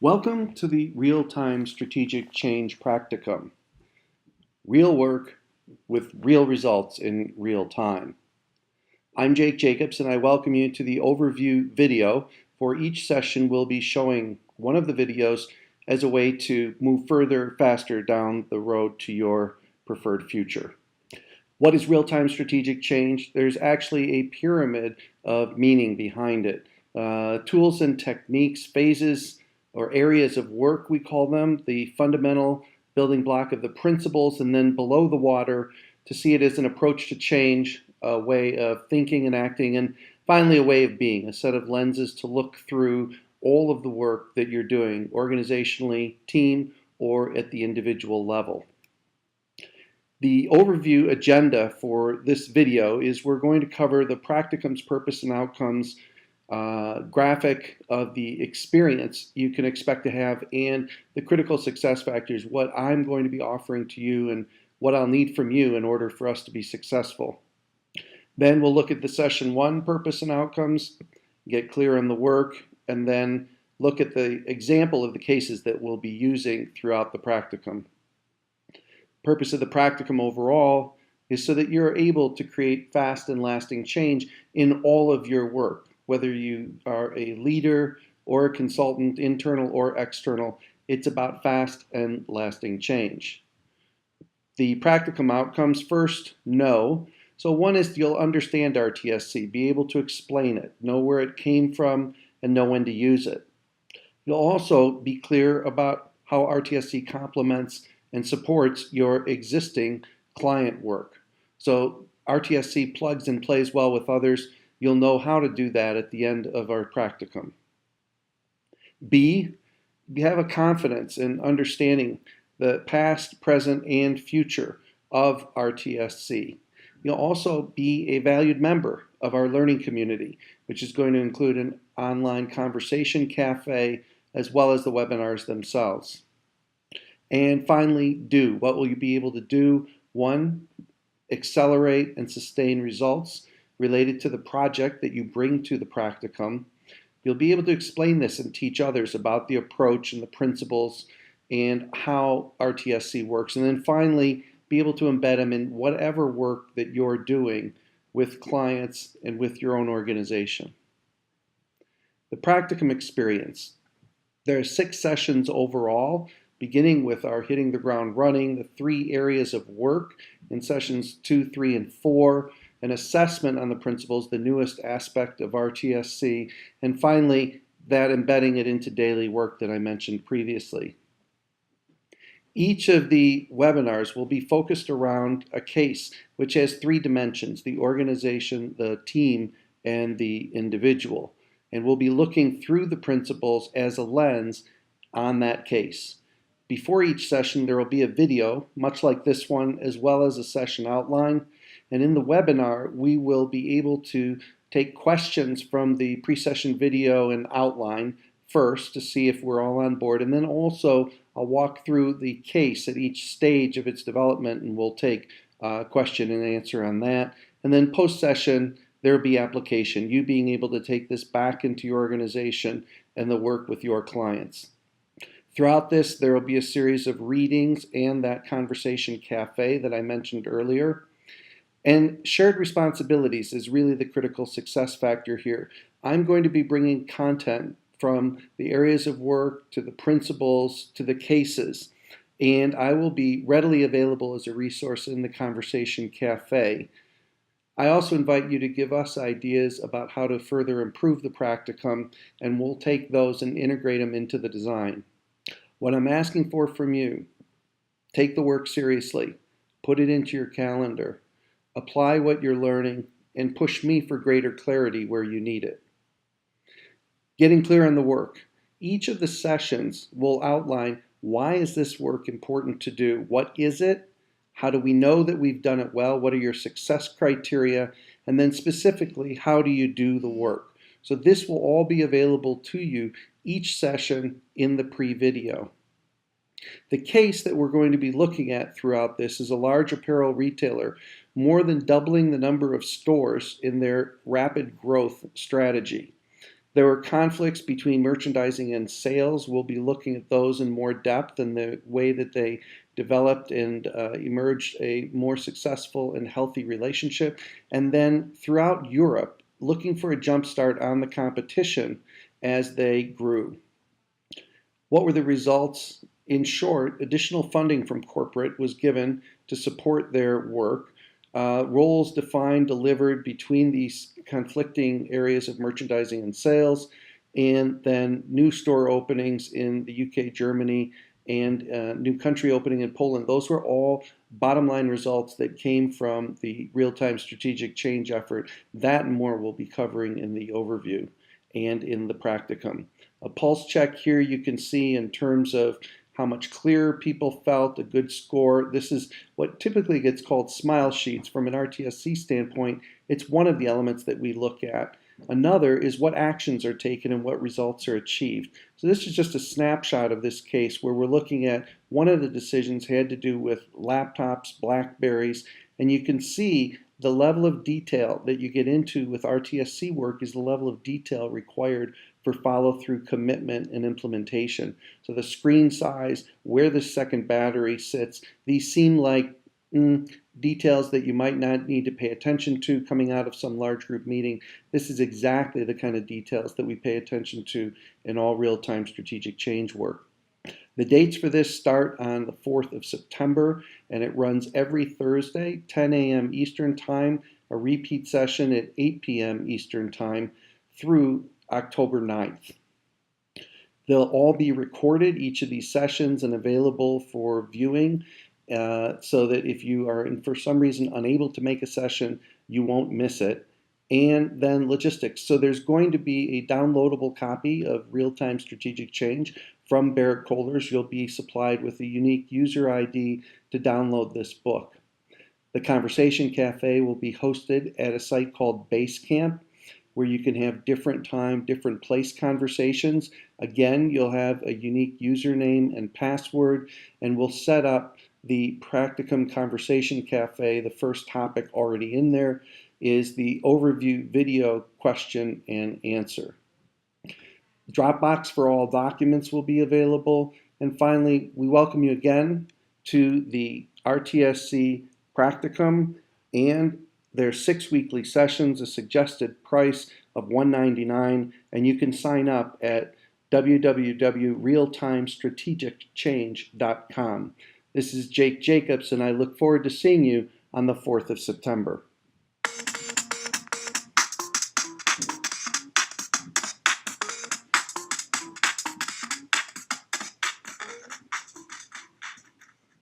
Welcome to the Real-Time Strategic Change Practicum. Real work with real results in real time. I'm Jake Jacobs and I welcome you to the overview video. For each session, we'll be showing one of the videos as a way to move further, faster down the road to your preferred future. What is real-time strategic change? There's actually a pyramid of meaning behind it. Tools and techniques, phases, or areas of work, we call them, the fundamental building block of the principles, and then below the water to see it as an approach to change, a way of thinking and acting, and finally a way of being, a set of lenses to look through all of the work that you're doing, organizationally, team, or at the individual level. The overview agenda for this video is we're going to cover the practicum's purpose and outcomes, graphic of the experience you can expect to have, and the critical success factors, what I'm going to be offering to you and what I'll need from you in order for us to be successful. Then we'll look at the session 1 purpose and outcomes, get clear on the work, and then look at the example of the cases that we'll be using throughout the practicum. Purpose of the practicum overall is so that you're able to create fast and lasting change in all of your work. Whether you are a leader or a consultant, internal or external, it's about fast and lasting change. The practicum outcomes, first, know. So one is you'll understand RTSC, be able to explain it, know where it came from, and know when to use it. You'll also be clear about how RTSC complements and supports your existing client work. So RTSC plugs and plays well with others. You'll know how to do that at the end of our practicum. B, you have a confidence in understanding the past, present, and future of RTSC. You'll also be a valued member of our learning community, which is going to include an online conversation cafe as well as the webinars themselves. And finally, do. What will you be able to do? 1, accelerate and sustain results related to the project that you bring to the practicum. You'll be able to explain this and teach others about the approach and the principles and how RTSC works. And then finally, be able to embed them in whatever work that you're doing with clients and with your own organization. The practicum experience. There are 6 sessions overall, beginning with our hitting the ground running, the 3 areas of work in sessions 2, 3, and 4, an assessment on the principles, the newest aspect of RTSC, and finally, that embedding it into daily work that I mentioned previously. Each of the webinars will be focused around a case which has 3 dimensions, the organization, the team, and the individual. And we'll be looking through the principles as a lens on that case. Before each session, there will be a video, much like this one, as well as a session outline. And in the webinar, we will be able to take questions from the pre-session video and outline first to see if we're all on board. And then also, I'll walk through the case at each stage of its development, and we'll take question and answer on that. And then post-session, there'll be application, you being able to take this back into your organization and the work with your clients. Throughout this, there will be a series of readings and that conversation cafe that I mentioned earlier. And shared responsibilities is really the critical success factor here. I'm going to be bringing content from the areas of work to the principles to the cases, and I will be readily available as a resource in the conversation cafe. I also invite you to give us ideas about how to further improve the practicum, and we'll take those and integrate them into the design. What I'm asking for from you, take the work seriously, put it into your calendar, apply what you're learning, and push me for greater clarity where you need it. Getting clear on the work. Each of the sessions will outline, why is this work important to do? What is it? How do we know that we've done it well? What are your success criteria? And then specifically, how do you do the work? So this will all be available to you each session in the pre-video. The case that we're going to be looking at throughout this is a large apparel retailer, more than doubling the number of stores in their rapid growth strategy. There were conflicts between merchandising and sales. We'll be looking at those in more depth and the way that they developed and emerged a more successful and healthy relationship. And then throughout Europe, looking for a jumpstart on the competition as they grew. What were the results? In short, additional funding from corporate was given to support their work. Roles defined, delivered between these conflicting areas of merchandising and sales, and then new store openings in the UK, Germany, and new country opening in Poland. Those were all bottom line results that came from the real-time strategic change effort. That and more we'll be covering in the overview and in the practicum. A pulse check here you can see in terms of how much clearer people felt, a good score. This is what typically gets called smile sheets. From an RTSC standpoint, it's one of the elements that we look at. Another is what actions are taken and what results are achieved. So this is just a snapshot of this case where we're looking at one of the decisions had to do with laptops, Blackberries, and you can see the level of detail that you get into with RTSC work is the level of detail required for follow-through commitment and implementation. So the screen size, where the second battery sits, these seem like details that you might not need to pay attention to coming out of some large group meeting. This is exactly the kind of details that we pay attention to in all real-time strategic change work. The dates for this start on the 4th of September, and it runs every Thursday, 10 a.m. Eastern Time, a repeat session at 8 p.m. Eastern Time through October 9th. They'll all be recorded, each of these sessions, and available for viewing so that if you are, for some reason, unable to make a session, you won't miss it. And then logistics. So there's going to be a downloadable copy of Real-Time Strategic Change from Barrett Kohlers. You'll be supplied with a unique user ID to download this book. The Conversation Cafe will be hosted at a site called Basecamp, where you can have different time, different place conversations. Again, you'll have a unique username and password, and we'll set up the Practicum Conversation Cafe. The first topic already in there is the overview video question and answer. Dropbox for all documents will be available. And finally, we welcome you again to the RTSC Practicum and their 6 weekly sessions, a suggested price of $199, and you can sign up at www.realtimestrategicchange.com. This is Jake Jacobs, and I look forward to seeing you on the 4th of September.